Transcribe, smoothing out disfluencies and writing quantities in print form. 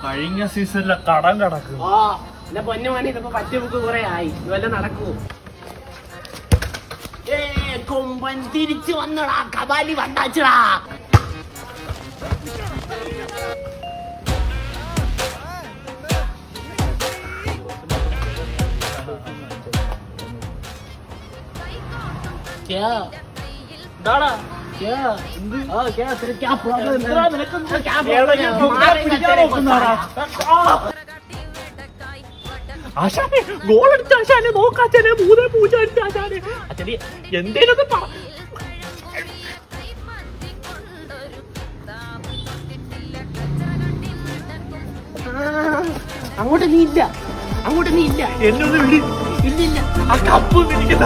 കഴിഞ്ഞ സീസണിലെ കടം കിടക്കും. എന്റെ പൊന്നുമണി ഇതൊക്കെ പറ്റിയ ബുക്ക് കുറെ ആയി, ഇതുവല്ല നടക്കൂ. കൊമ്പൻ തിരിച്ചു വന്നടാ, കബാലി വന്നാച്ചടാ. ആശാനെ ഗോളടിച്ച ആശാനെ നോക്കാച്ചാനെ 3-0 അടിച്ച ആശാനെ. അച്ഛനെ എന്തേലൊക്കെ അങ്ങോട്ട് നീ ഇല്ല, അങ്ങോട്ട് നീ ഇല്ല. എന്നൊന്ന് വിളി. ഇല്ലില്ല, ആ കപ്പ് എനിക്ക്